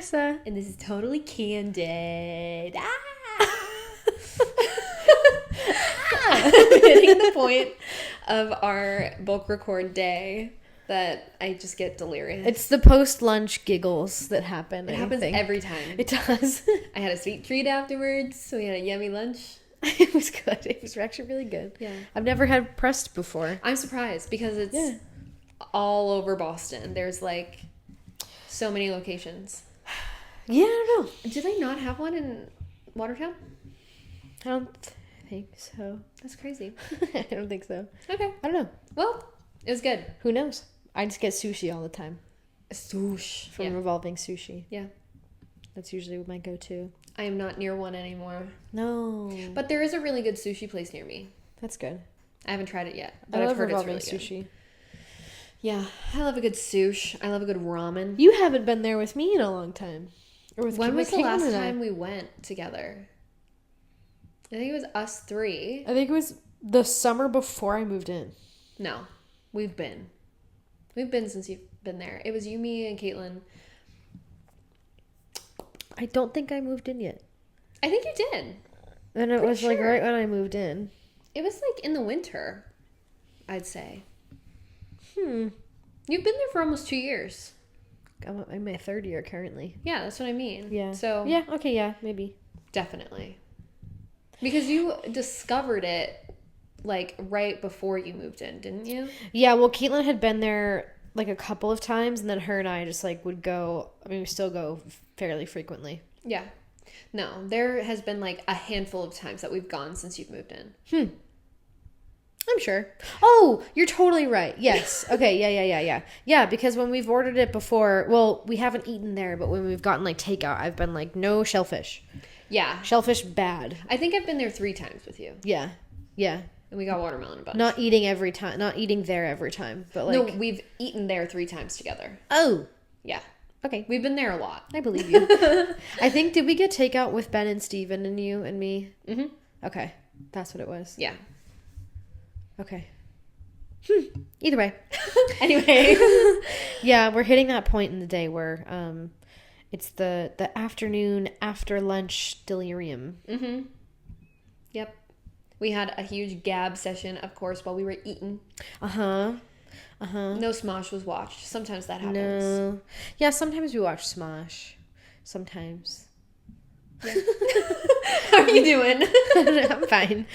Marissa. And this is Totally Candid. Hitting the point of our bulk record day that I just get delirious. It's the post-lunch giggles that happen. It happens every time. It does. I had a sweet treat afterwards, so we had a yummy lunch. It was good. It was actually really good. Yeah. I've never had pressed before. I'm surprised because it's all over Boston. There's like so many locations. Yeah, I don't know. Do they not have one in Watertown? I don't think so. That's crazy. I don't think so. Okay. I don't know. Well, it was good. Who knows? I just get sushi all the time. Sushi. From Revolving Sushi. Yeah. That's usually my go-to. I am not near one anymore. No. But there is a really good sushi place near me. That's good. I haven't tried it yet, but I I've love heard Revolving it's really Sushi. good. Yeah, I love a good sushi. I love a good ramen. You haven't been there with me in a long time. Or with When was the Caitlin last and I. time we went together? I think it was us three. I think it was the summer before I moved in. No, we've been. We've been since you've been there. It was you, me, and Caitlin. I don't think I moved in yet. I think you did. And it Pretty was like sure. right when I moved in. It was like in the winter, I'd say. You've You've been there for almost 2 years. I'm in my third year currently. Yeah, that's what I mean. Yeah. So Yeah, okay, yeah, maybe. definitely. Because you discovered it like right before you moved in, didn't you? Yeah, well, Caitlin had been there like a couple of times, and then her and I just like would go. I mean, we still go fairly frequently. Yeah. No, there has been like a handful of times that we've gone since you've moved in. I'm sure. Oh, you're totally right. Yes. Okay. Yeah. Yeah, because when we've ordered it before, well, we haven't eaten there, but when we've gotten like takeout, I've been like, no shellfish. Yeah. Shellfish bad. I think I've been there 3 times with you. Yeah. Yeah. And we got watermelon a bunch. Not eating every time. Not eating there every time. But like. No, we've eaten there 3 times together. Oh. Yeah. Okay. We've been there a lot. I believe you. I think, did we get takeout with Ben and Steven and you and me? Mm-hmm. Okay. That's what it was. Yeah. Okay. Either way. Anyway. Yeah, we're hitting that point in the day where it's the afternoon after lunch delirium. Mm-hmm. Yep. We had a huge gab session, of course, while we were eating. Uh-huh. No Smosh was watched. Sometimes that happens. No. Yeah, sometimes we watch Smosh. Sometimes. Yeah. How are you doing? I'm fine.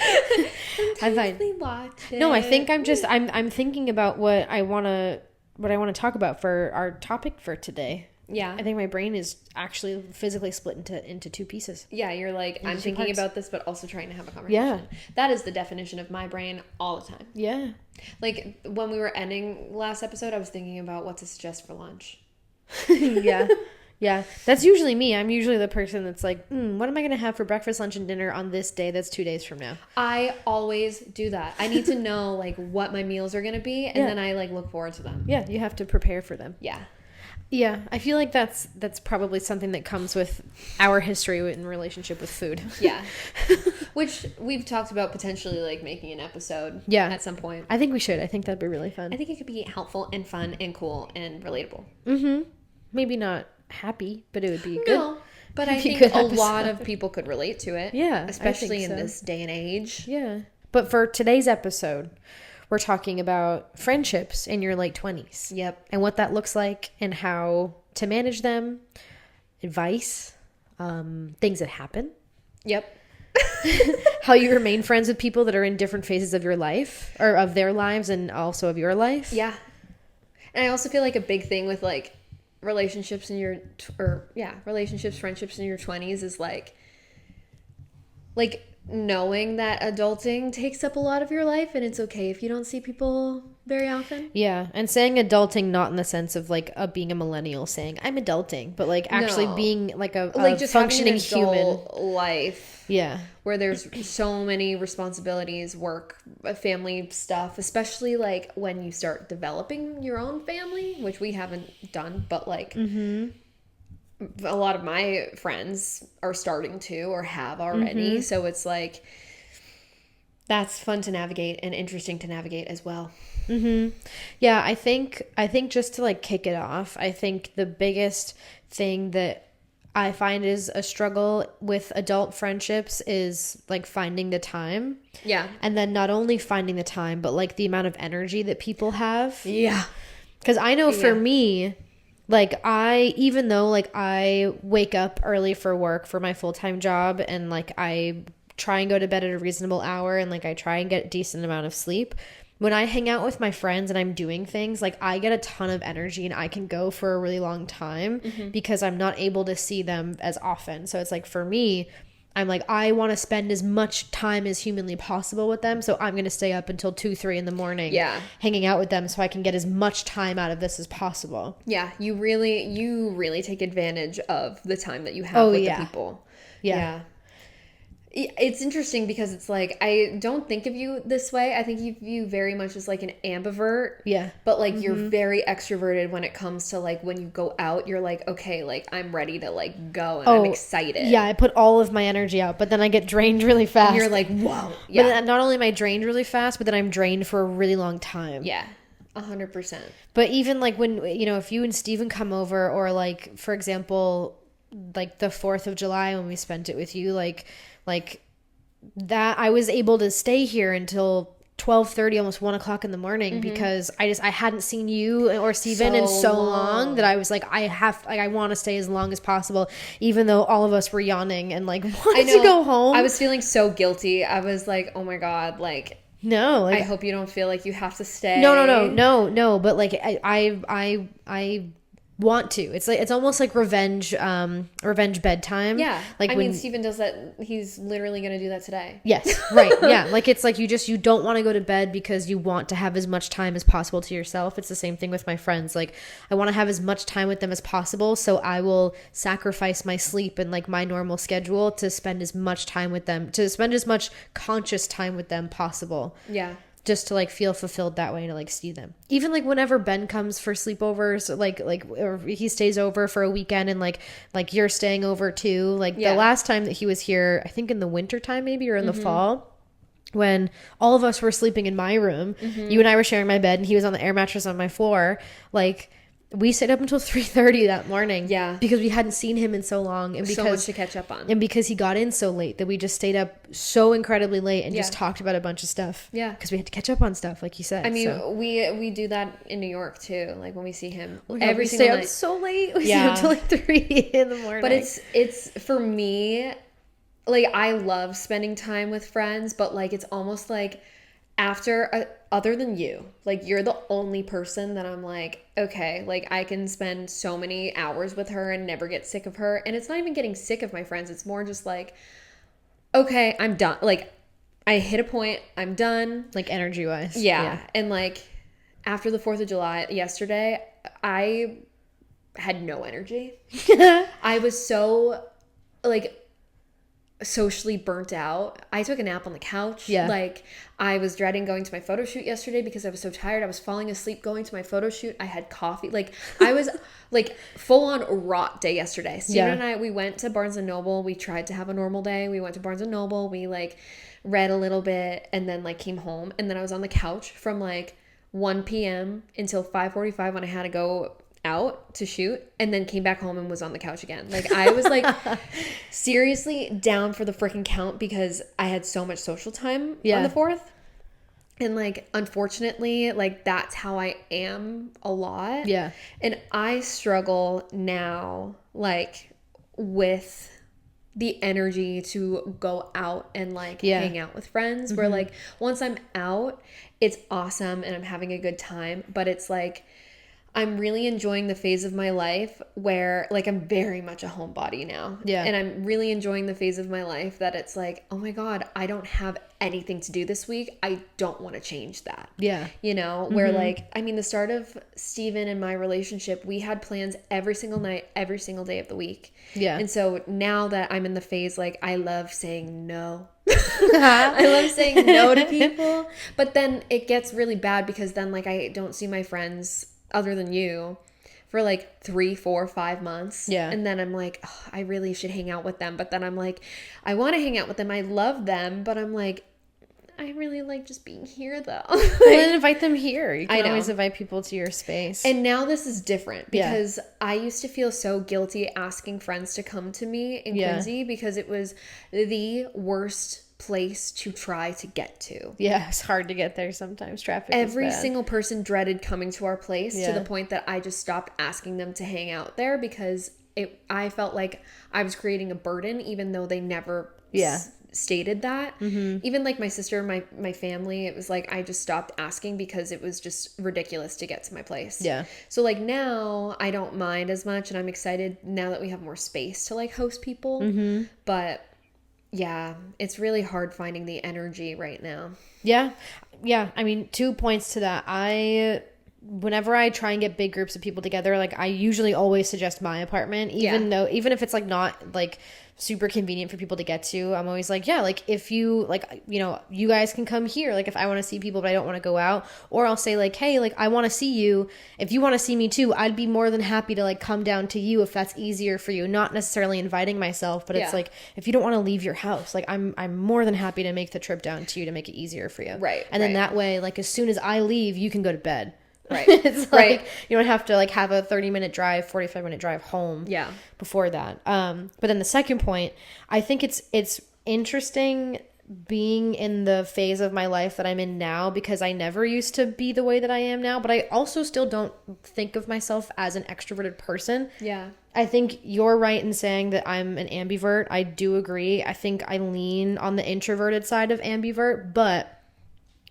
I'm fine. We watch it. No, I think I'm thinking about what I want to talk about for our topic for today. Yeah. I think my brain is actually physically split into 2 pieces. Yeah, you're like, I'm 2 thinking parts. about this, but also trying to have a conversation. Yeah. That is the definition of my brain all the time. Yeah. Like, when we were ending last episode, I was thinking about what to suggest for lunch. Yeah. Yeah. That's usually me. I'm usually the person that's like, what am I going to have for breakfast, lunch, and dinner on this day that's 2 days from now? I always do that. I need to know, like, what my meals are going to be, and then I, like, look forward to them. Yeah, you have to prepare for them. Yeah. Yeah, I feel like that's probably something that comes with our history in relationship with food. Yeah. Which we've talked about potentially, like, making an episode at some point. I think we should. I think that'd be really fun. I think it could be helpful and fun and cool and relatable. Mm-hmm. Maybe not happy, but it would be good. No, but I think a lot of people could relate to it. Yeah, especially I think in so. this day and age. Yeah. But for today's episode, we're talking about friendships in your late 20s. Yep. And what that looks like and how to manage them, advice, things that happen. Yep. How you remain friends with people that are in different phases of your life or of their lives and also of your life. Yeah. And I also feel like a big thing with like relationships, friendships in your 20s is like knowing that adulting takes up a lot of your life and it's okay if you don't see people very often. Yeah, and saying adulting not in the sense of like being a millennial saying I'm adulting, but like actually being like a just functioning having an human adult life. Yeah. Where there's so many responsibilities, work, family stuff, especially like when you start developing your own family, which we haven't done, but like a lot of my friends are starting to or have already. So it's like that's fun to navigate and interesting to navigate as well. Yeah, I think just to like kick it off, I think the biggest thing that I find is a struggle with adult friendships is like finding the time. Yeah. And then not only finding the time, but like the amount of energy that people have. Yeah. Because I know for me, like even though like I wake up early for work for my full-time job and like I try and go to bed at a reasonable hour and like I try and get a decent amount of sleep, when I hang out with my friends and I'm doing things, like I get a ton of energy and I can go for a really long time because I'm not able to see them as often. So it's like for me, I'm like, I want to spend as much time as humanly possible with them. So I'm going to stay up until 2-3 in the morning hanging out with them so I can get as much time out of this as possible. Yeah. You really take advantage of the time that you have with the people. Yeah. It's interesting because it's like, I don't think of you this way. I think of you very much as like an ambivert. Yeah. But like you're very extroverted when it comes to like when you go out, you're like, okay, like I'm ready to like go and I'm excited. Yeah, I put all of my energy out, but then I get drained really fast. And you're like, whoa. Yeah. But then not only am I drained really fast, but then I'm drained for a really long time. Yeah. 100%. But even like when, you know, if you and Steven come over or like, for example, like the 4th of July when we spent it with you, like that I was able to stay here until 12:30, almost 1 o'clock in the morning because I hadn't seen you or Steven in so long that I was like, I want to stay as long as possible, even though all of us were yawning and like wanted to go home. I was feeling so guilty. I was like, oh my God, like, no, like, I hope you don't feel like you have to stay. No. But like, I want to. It's like, it's almost like revenge bedtime. Yeah. Like I mean, Steven does that. He's literally going to do that today. Yes. Right. Yeah. Like, it's like you don't want to go to bed because you want to have as much time as possible to yourself. It's the same thing with my friends. Like, I want to have as much time with them as possible. So I will sacrifice my sleep and like my normal schedule to spend as much time with them, to spend as much conscious time with them possible. Yeah. Just to like feel fulfilled that way, to like see them. Even like whenever Ben comes for sleepovers, like or he stays over for a weekend and like you're staying over too. Like the last time that he was here, I think in the winter time maybe, or in the fall, when all of us were sleeping in my room, you and I were sharing my bed and he was on the air mattress on my floor, like we stayed up until 3:30 that morning. Yeah. Because we hadn't seen him in so long. And because so much to catch up on. And because he got in so late that we just stayed up so incredibly late and just talked about a bunch of stuff. Yeah. Because we had to catch up on stuff, like you said. I mean, we do that in New York too. Like when we see him every single night. We stay up so late. We stay up till like 3 in the morning. But it's for me, like I love spending time with friends, but like it's almost like other than you, like you're the only person that I'm like, okay, like I can spend so many hours with her and never get sick of her. And it's not even getting sick of my friends. It's more just like, okay, I'm done. Like I hit a point, I'm done. Like energy wise. Yeah. And like after the 4th of July yesterday, I had no energy. I was so like socially burnt out. I took a nap on the couch. Yeah. Like I was dreading going to my photo shoot yesterday because I was so tired. I was falling asleep going to my photo shoot. I had coffee. Like I was like full on rot day yesterday. Steven and I, we went to Barnes and Noble. We tried to have a normal day. We went to Barnes and Noble. We like read a little bit and then like came home. And then I was on the couch from like 1 p.m. until 5:45 when I had to go out to shoot, and then came back home and was on the couch again. Like I was like seriously down for the freaking count because I had so much social time on the 4th. And like unfortunately, like that's how I am a lot. Yeah. And I struggle now like with the energy to go out and like hang out with friends where like once I'm out, it's awesome and I'm having a good time, but it's like I'm really enjoying the phase of my life where like I'm very much a homebody now. Yeah. And I'm really enjoying the phase of my life that it's like, oh my God, I don't have anything to do this week. I don't want to change that. Yeah. You know, where like, I mean, the start of Steven and my relationship, we had plans every single night, every single day of the week. Yeah. And so now that I'm in the phase, like I love saying no. I love saying no to people. But then it gets really bad because then like I don't see my friends other than you for like 3, 4, 5 months. Yeah. And then I'm like, oh, I really should hang out with them. But then I'm like, I want to hang out with them. I love them. But I'm like, I really like just being here though. Well, then invite them here. You I can know. always invite people to your space. And now this is different because I used to feel so guilty asking friends to come to me in Quincy because it was the worst place to try to get to. Yeah, it's hard to get there sometimes. Traffic Every is bad. single person dreaded coming to our place to the point that I just stopped asking them to hang out there because I felt like I was creating a burden even though they never stated that. Even like my sister, my family, it was like I just stopped asking because it was just ridiculous to get to my place. Yeah. So like now I don't mind as much and I'm excited now that we have more space to like host people. But yeah, it's really hard finding the energy right now. Yeah. I mean, 2 points to that. Whenever I try and get big groups of people together, like I usually always suggest my apartment, even if it's like not like super convenient for people to get to. I'm always like, yeah, like if you like, you know, you guys can come here. Like if I want to see people, but I don't want to go out, or I'll say like, hey, like I want to see you. If you want to see me too, I'd be more than happy to like come down to you if that's easier for you. Not necessarily inviting myself, but it's like if you don't want to leave your house, like I'm more than happy to make the trip down to you to make it easier for you. Right. And then that way, like as soon as I leave, you can go to bed. Right. It's like you don't have to like have a 30-minute drive, 45-minute drive home before that. But then the second point, I think it's interesting being in the phase of my life that I'm in now because I never used to be the way that I am now, but I also still don't think of myself as an extroverted person. Yeah. I think you're right in saying that I'm an ambivert. I do agree. I think I lean on the introverted side of ambivert, but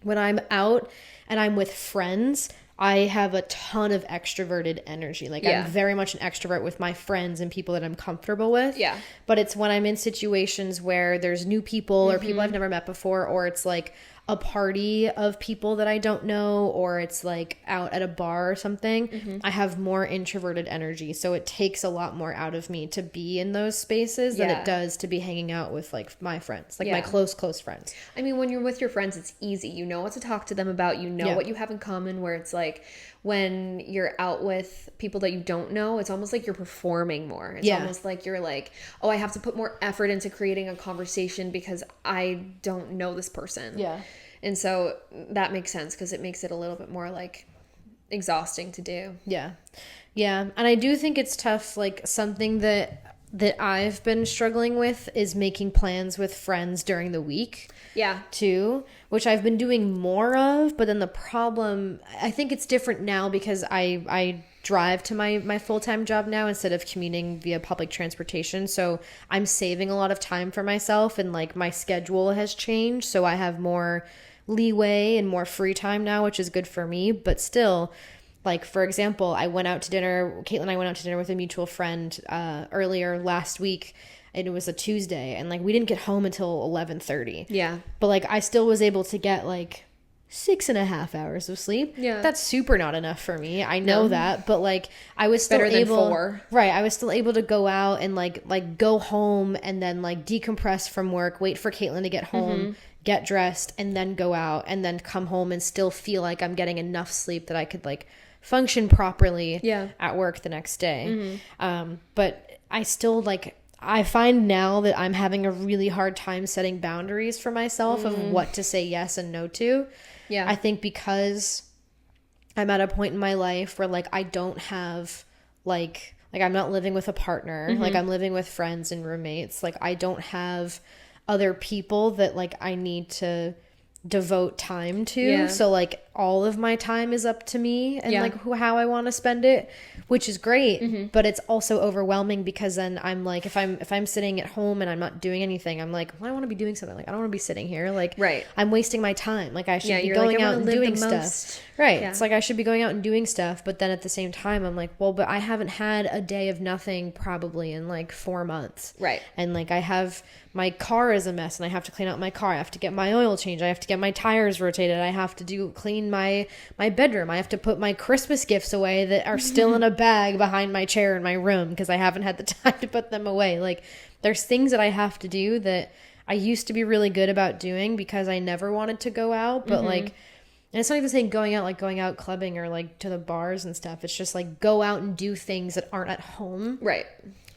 when I'm out and I'm with friends, I have a ton of extroverted energy. Like I'm very much an extrovert with my friends and people that I'm comfortable with. Yeah. But it's when I'm in situations where there's new people or people I've never met before, or it's like a party of people that I don't know, or it's like out at a bar or something, I have more introverted energy. So it takes a lot more out of me to be in those spaces than it does to be hanging out with like my friends, like my close friends. I mean, when you're with your friends, it's easy. You know what to talk to them about. You know what you have in common, where it's like when you're out with people that you don't know, it's almost like you're performing more. It's almost like you're like, oh, I have to put more effort into creating a conversation because I don't know this person. Yeah. And so that makes sense because it makes it a little bit more like exhausting to do. Yeah. Yeah. And I do think it's tough. Like something that I've been struggling with is making plans with friends during the week. Yeah. Too, which I've been doing more of. But then the problem, I think it's different now because I drive to my full-time job now instead of commuting via public transportation. So I'm saving a lot of time for myself and like my schedule has changed. So I have more leeway and more free time now, which is good for me. But still, like, for example, Caitlin and I went out to dinner with a mutual friend earlier last week, and it was a Tuesday, and like we didn't get home until 11:30. Yeah. But like I still was able to get like 6.5 hours of sleep. Yeah. That's super not enough for me. I know that, but like I was still able, than 4. Right. I was still able to go out and like go home and then like decompress from work, wait for Caitlin to get home, get dressed, and then go out and then come home and still feel like I'm getting enough sleep that I could like function properly at work the next day. But I still like, I find now that I'm having a really hard time setting boundaries for myself of what to say yes and no to. Yeah. I think because I'm at a point in my life where like I don't have like I'm not living with a partner, like I'm living with friends and roommates. Like I don't have other people that like I need to devote time to. Yeah. So like all of my time is up to me and like how I want to spend it, which is great, but it's also overwhelming because then I'm like, if I'm sitting at home and I'm not doing anything, I'm like, well, I want to be doing something. Like I don't want to be sitting here. Like I'm wasting my time. Like I should be going out and doing stuff. Right. Yeah. It's like I should be going out and doing stuff, but then at the same time I'm like, well, but I haven't had a day of nothing probably in like 4 months. Right. And like my car is a mess and I have to clean out my car. I have to get my oil changed. I have to get my tires rotated. I have to clean my bedroom. I have to put my Christmas gifts away that are still in a bag behind my chair in my room because I haven't had the time to put them away. Like there's things that I have to do that I used to be really good about doing because I never wanted to go out. But like, and it's not even saying going out clubbing or like to the bars and stuff. It's just like go out and do things that aren't at home. Right.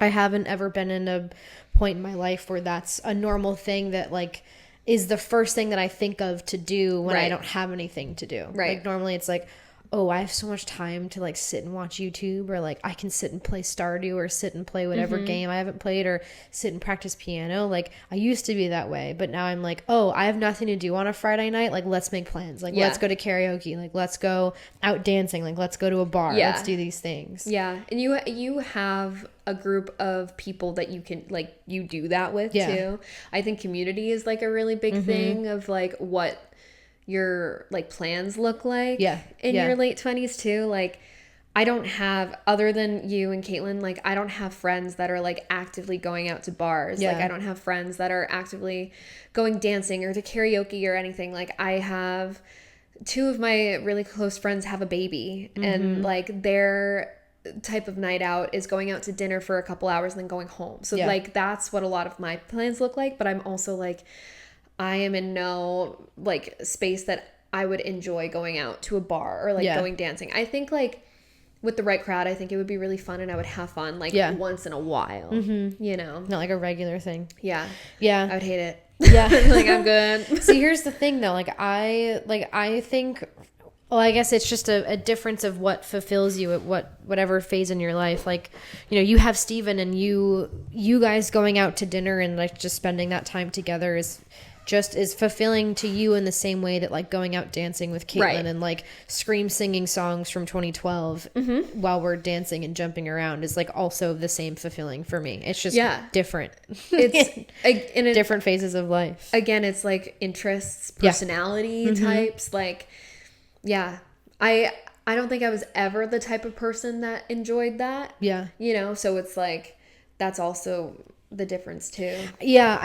I haven't ever been in a point in my life where that's a normal thing that like is the first thing that I think of to do when I don't have anything to do. Right. Like normally it's like, oh, I have so much time to like sit and watch YouTube, or like I can sit and play Stardew, or sit and play whatever game I haven't played, or sit and practice piano. Like I used to be that way, but now I'm like, oh, I have nothing to do on a Friday night. Like let's make plans. Like let's go to karaoke. Like let's go out dancing. Like let's go to a bar. Let's do these things. Yeah. And you have a group of people that you can like you do that with too. I think community is like a really big thing of like what your like plans look like in your late 20s too. Like I don't have, other than you and Caitlin, like I don't have friends that are like actively going out to bars. Like I don't have friends that are actively going dancing or to karaoke or anything. Like I have two of my really close friends have a baby and like their type of night out is going out to dinner for a couple hours and then going home. So like that's what a lot of my plans look like. But I'm also like, I am in no like space that I would enjoy going out to a bar or like going dancing. I think like with the right crowd, I think it would be really fun and I would have fun like once in a while, you know, not like a regular thing. Yeah. I would hate it. Like I'm good. See, here's the thing though. I think, well, I guess it's just a difference of what fulfills you at whatever phase in your life. Like, you know, you have Steven and you guys going out to dinner and like just spending that time together is just as fulfilling to you in the same way that like going out dancing with Caitlin and like scream singing songs from 2012 while we're dancing and jumping around is like also the same fulfilling for me. It's just different. It's in different phases of life. Again, it's like interests, personality types. Like, I don't think I was ever the type of person that enjoyed that. Yeah. You know, so it's like, that's also the difference too. Yeah.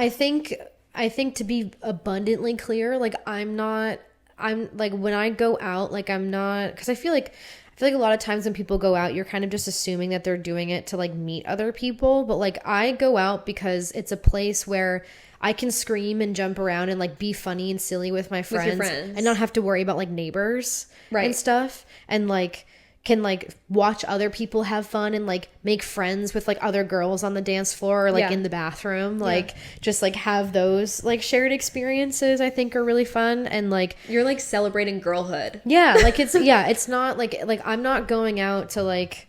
I think to be abundantly clear, like I'm like when I go out, like I'm not, because I feel like a lot of times when people go out, you're kind of just assuming that they're doing it to like meet other people. But like I go out because it's a place where I can scream and jump around and like be funny and silly with my friends, and not have to worry about like neighbors and stuff, and like can like watch other people have fun and like make friends with like other girls on the dance floor or like in the bathroom, like just like have those like shared experiences I think are really fun. And like you're like celebrating girlhood. Like it's it's not like I'm not going out to like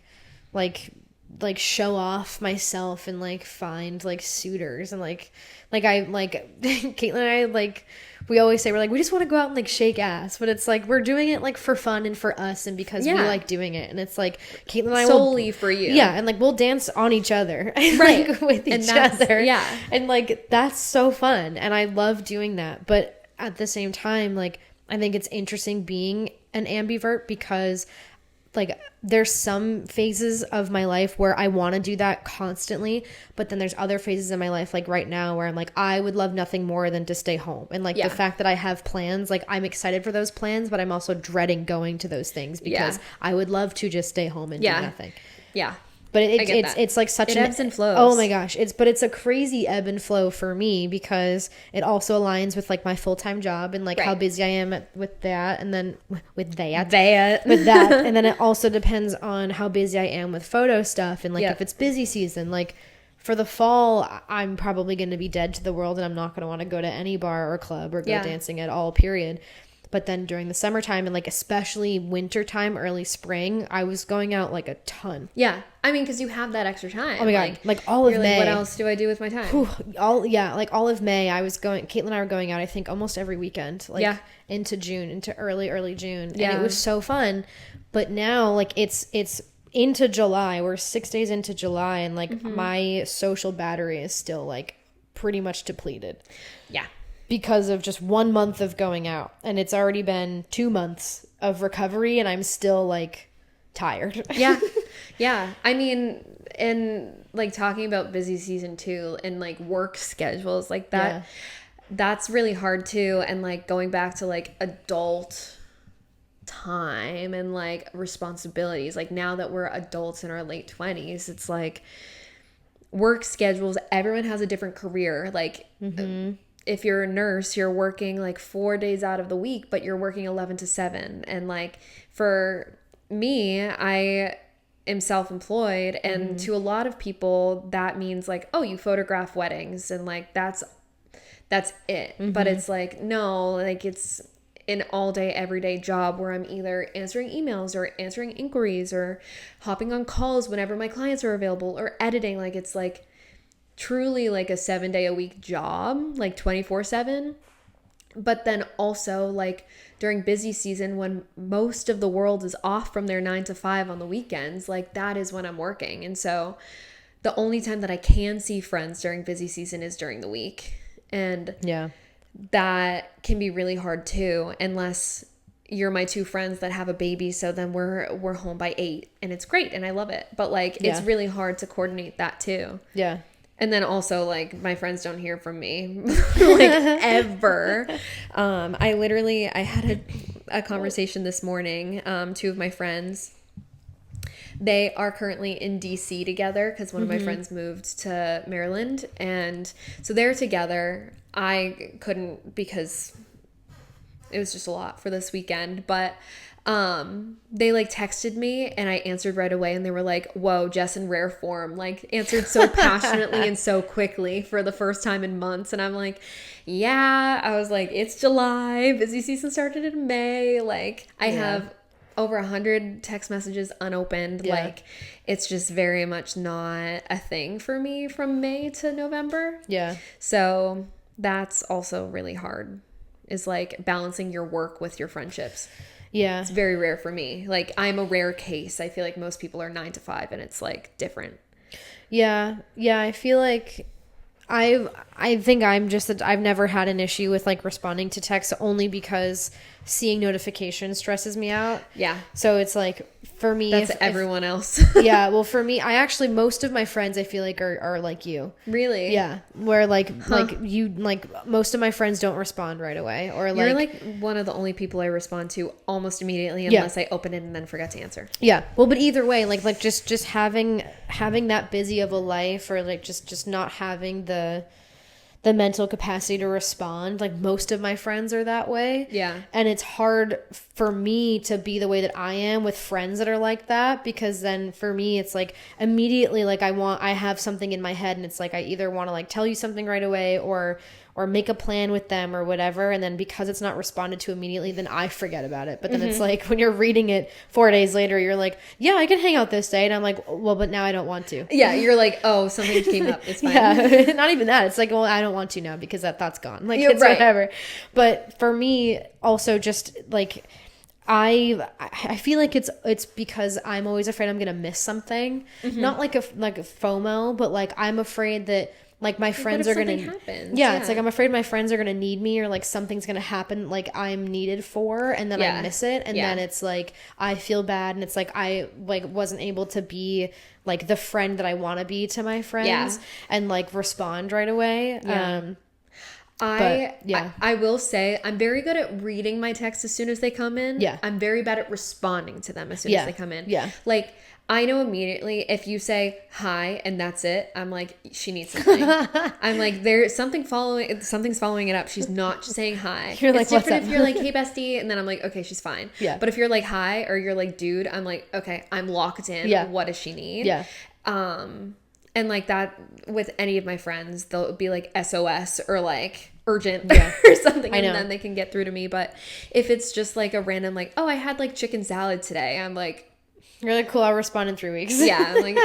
show off myself and like find like suitors and like I like Caitlin and I like we always say we're like we just want to go out and like shake ass, but it's like we're doing it like for fun and for us and because we like doing it. And it's like Caitlin and I solely for you. And like we'll dance on each other and like with each other. And like that's so fun and I love doing that. But at the same time, like I think it's interesting being an ambivert because like there's some phases of my life where I want to do that constantly, but then there's other phases in my life like right now where I'm like I would love nothing more than to stay home. And like the fact that I have plans, like I'm excited for those plans, but I'm also dreading going to those things because I would love to just stay home and do nothing. But it's like such an ebbs and flows. Oh my gosh, it's a crazy ebb and flow for me because it also aligns with like my full-time job and like how busy I am with that, and then with that, and then it also depends on how busy I am with photo stuff and like if it's busy season. Like for the fall, I'm probably going to be dead to the world and I'm not going to want to go to any bar or club or go dancing at all. Period. But then during the summertime and like especially wintertime, early spring, I was going out like a ton. Yeah. I mean, because you have that extra time. Oh my God. Like all of May. What else do I do with my time? Like all of May, Caitlin and I were going out, I think almost every weekend. Like into June, into early June. And it was so fun. But now like it's into July. We're 6 days into July and like my social battery is still like pretty much depleted. Yeah. Because of just 1 month of going out. And it's already been 2 months of recovery and I'm still like tired. Yeah. I mean, and like talking about busy season too and like work schedules like that, that's really hard too. And like going back to like adult time and like responsibilities, like now that we're adults in our late 20s, it's like work schedules, everyone has a different career. Like, if you're a nurse, you're working like 4 days out of the week, but you're working 11 to 7. And like for me, I am self-employed. And to a lot of people, that means like, oh, you photograph weddings. And like, that's that's it. But it's like, no, like it's an all day, everyday job where I'm either answering emails or answering inquiries or hopping on calls whenever my clients are available or editing. Like it's like truly like a 7-day-a-week job, like 24/7. But then also like during busy season when most of the world is off from their 9 to 5 on the weekends, like that is when I'm working. And so the only time that I can see friends during busy season is during the week. And that can be really hard too, unless you're my two friends that have a baby. So then we're home by 8 and it's great and I love it. But like it's really hard to coordinate that too. Yeah. And then also, like, my friends don't hear from me, like, ever. I had a conversation this morning. Two of my friends, they are currently in DC together because one of my friends moved to Maryland. And so they're together. I couldn't because it was just a lot for this weekend. But they like texted me and I answered right away and they were like, whoa, Jess in rare form, like answered so passionately and so quickly for the first time in months. And I'm like, yeah, I was like, it's July, busy season started in May. Like I have over 100 text messages unopened. Like it's just very much not a thing for me from May to November. So that's also really hard, is like balancing your work with your friendships. It's very rare for me. Like I'm a rare case. I feel like most people are 9 to 5 and it's like different. I feel like I think I'm just that I've never had an issue with like responding to texts only because seeing notifications stresses me out. So it's like for me, that's everyone else. Well, for me, I actually, most of my friends I feel like are like you. Really? Where like you, like most of my friends don't respond right away, or like you're like one of the only people I respond to almost immediately unless I open it and then forget to answer. Well, but either way, like just having that busy of a life, or like just not having the mental capacity to respond. Like most of my friends are that way. And it's hard for me to be the way that I am with friends that are like that, because then for me it's like immediately like I have something in my head and it's like I either want to like tell you something right away or make a plan with them or whatever, and then because it's not responded to immediately, then I forget about it. But then it's like when you're reading it 4 days later, you're like, yeah, I can hang out this day, and I'm like, well, but now I don't want to. You're like, oh, something came up, it's fine. Not even that. It's like, well, I don't want to now because that thought's gone. Like it's whatever. But for me also, just like I feel like it's because I'm always afraid I'm gonna miss something. Not like a FOMO, but like I'm afraid that like my friends are gonna it's like I'm afraid my friends are gonna need me, or like something's gonna happen like I'm needed for, and then I miss it, and then it's like I feel bad, and it's like I like wasn't able to be like the friend that I want to be to my friends and like respond right away. I will say I'm very good at reading my texts as soon as they come in. I'm very bad at responding to them as soon as they come in. Like I know immediately if you say hi and that's it, I'm like, she needs something. I'm like, something's following it up. She's not saying hi. You're like, it's different if you're like, hey bestie, and then I'm like, okay, she's fine. But if you're like hi, or you're like dude, I'm like, okay, I'm locked in. What does she need? And like that with any of my friends, they'll be like SOS or like urgent or something, and then they can get through to me. But if it's just like a random like, oh, I had like chicken salad today, I'm like, you're like, cool, I'll respond in 3 weeks. I'm like,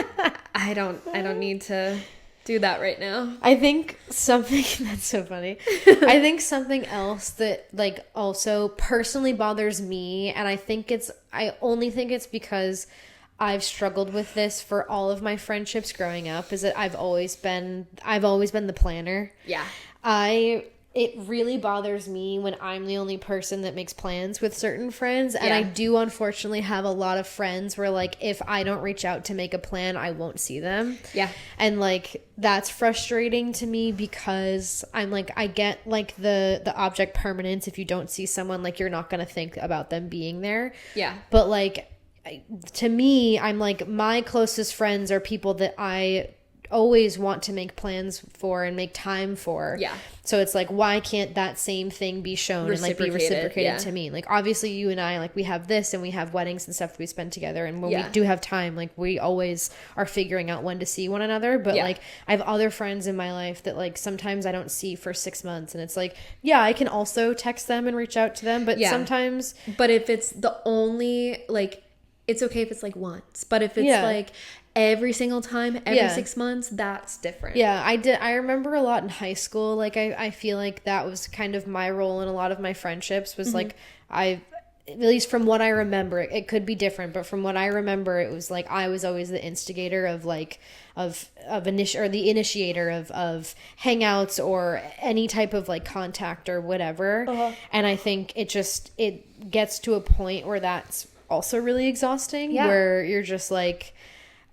I don't need to do that right now. I think something that's so funny. I think something else that like also personally bothers me, and I only think it's because I've struggled with this for all of my friendships growing up, is that I've always been the planner. It really bothers me when I'm the only person that makes plans with certain friends. And I do unfortunately have a lot of friends where like if I don't reach out to make a plan, I won't see them. And like that's frustrating to me, because I'm like, I get like the object permanence. If you don't see someone, like you're not going to think about them being there. But like to me, I'm like, my closest friends are people that I always want to make plans for and make time for. Yeah. So it's like, why can't that same thing be shown and like be reciprocated to me? Like, obviously you and I, like, we have this and we have weddings and stuff we spend together, and when we do have time, like, we always are figuring out when to see one another. But like, I have other friends in my life that like sometimes I don't see for 6 months, and it's like, yeah, I can also text them and reach out to them, but sometimes. But if it's the only, like, it's okay if it's like once, but if it's like every single time, every 6 months, that's different. Yeah, I remember a lot in high school. Like, I feel like that was kind of my role in a lot of my friendships was like, at least from what I remember, it could be different, but from what I remember, it was like I was always the instigator of like the initiator of hangouts or any type of like contact or whatever. And I think it gets to a point where that's also really exhausting, where you're just like,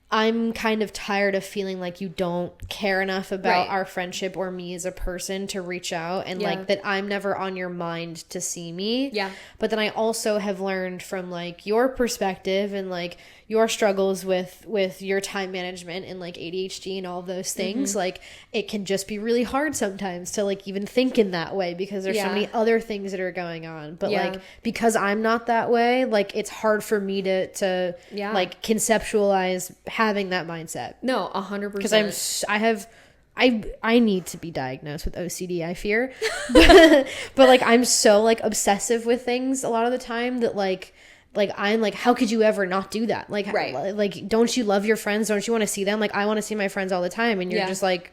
I'm kind of tired of feeling like you don't care enough about our friendship or me as a person to reach out, and like that I'm never on your mind to see me. Yeah. But then I also have learned from like your perspective and like your struggles with your time management and like ADHD and all of those things, like it can just be really hard sometimes to like even think in that way because there's so many other things that are going on. But like, because I'm not that way, like it's hard for me to like conceptualize having that mindset. No, 100%. Because I need to be diagnosed with OCD, I fear. but like, I'm so like obsessive with things a lot of the time that like I'm like, how could you ever not do that? Like, like, don't you love your friends? Don't you want to see them? Like, I want to see my friends all the time. And you're just like,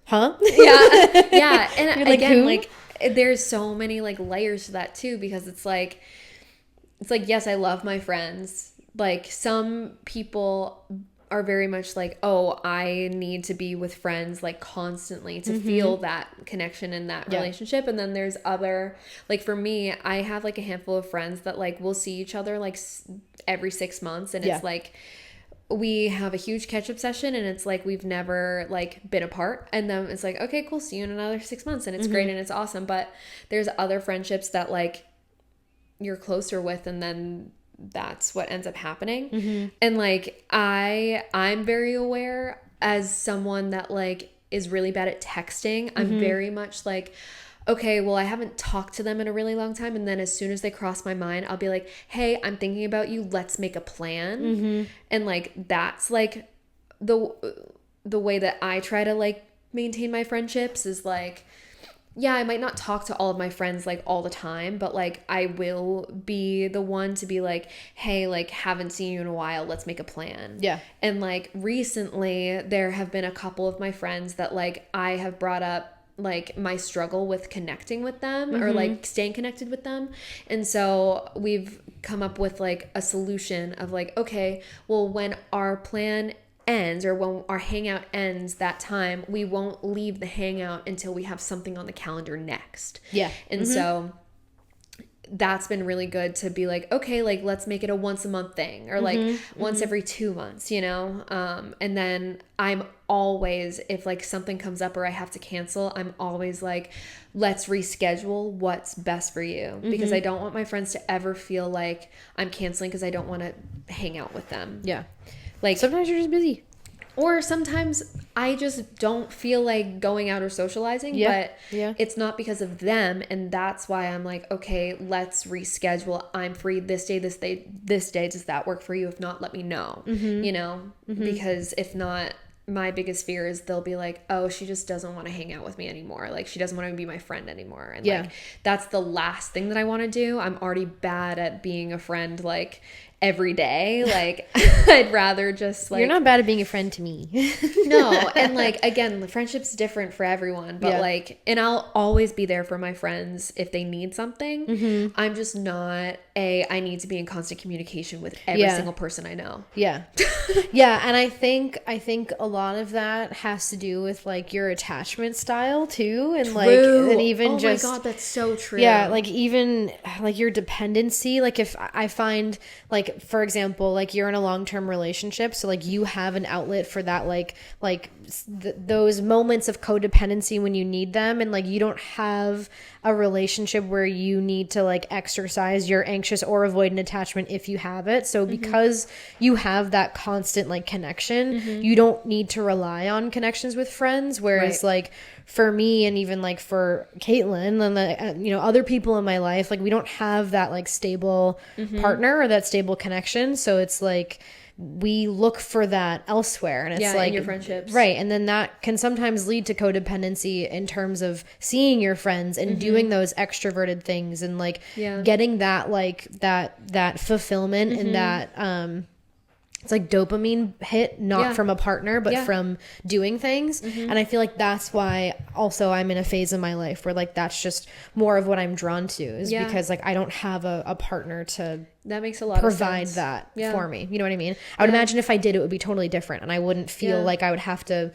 huh? Yeah. Yeah. And like, again, like, there's so many like layers to that too, because it's like, yes, I love my friends. Like, some people are very much like, oh, I need to be with friends like constantly to feel that connection in that relationship. And then there's other, like for me, I have like a handful of friends that like we'll see each other like every 6 months, and it's like we have a huge catch-up session, and it's like we've never like been apart, and then it's like, okay, cool, see you in another 6 months, and it's great and it's awesome. But there's other friendships that like you're closer with, and then that's what ends up happening. And like I'm very aware as someone that like is really bad at texting. I'm very much like, okay, well, I haven't talked to them in a really long time, and then as soon as they cross my mind, I'll be like, hey, I'm thinking about you, let's make a plan. And like that's like the way that I try to like maintain my friendships is like, yeah, I might not talk to all of my friends like all the time, but like I will be the one to be like, hey, like haven't seen you in a while, let's make a plan. Yeah. And like recently there have been a couple of my friends that like I have brought up like my struggle with connecting with them or like staying connected with them. And so we've come up with like a solution of like, okay, well, when our plan ends or when our hangout ends that time, we won't leave the hangout until we have something on the calendar next. Yeah. And so that's been really good to be like, okay, like let's make it a once a month thing or like once every 2 months, you know? And then I'm always, if like something comes up or I have to cancel, I'm always like, let's reschedule what's best for you, because I don't want my friends to ever feel like I'm canceling because I don't want to hang out with them. Yeah. Like sometimes you're just busy, or sometimes I just don't feel like going out or socializing, but it's not because of them. And that's why I'm like, okay, let's reschedule. I'm free this day. Does that work for you? If not, let me know, you know, because if not, my biggest fear is they'll be like, oh, she just doesn't want to hang out with me anymore. Like she doesn't want to be my friend anymore. And like, that's the last thing that I want to do. I'm already bad at being a friend, like every day. Like I'd rather just like, you're not bad at being a friend to me. No. And like, again, the friendship's different for everyone, but like, and I'll always be there for my friends if they need something. I'm just not I need to be in constant communication with every single person I know. Yeah. Yeah. And I think a lot of that has to do with like your attachment style too. And like, and even just, oh my God, that's so true. Yeah. Like even like your dependency, like if I find like like, for example, like you're in a long-term relationship, so like you have an outlet for that, those moments of codependency when you need them, and like you don't have a relationship where you need to like exercise your anxious or avoidant attachment if you have it. So because you have that constant like connection, you don't need to rely on connections with friends, whereas like for me, and even like for Caitlin and the, other people in my life, like we don't have that like stable partner or that stable connection. So it's like we look for that elsewhere, and it's like in your friendships, right? And then that can sometimes lead to codependency in terms of seeing your friends and doing those extroverted things, and like getting that like that fulfillment and that it's like dopamine hit, not from a partner, but from doing things. And I feel like that's why also I'm in a phase in my life where like that's just more of what I'm drawn to, is because like I don't have a partner to that makes a lot provide of sense. that for me. You know what I mean? I would imagine if I did, it would be totally different, and I wouldn't feel like I would have to.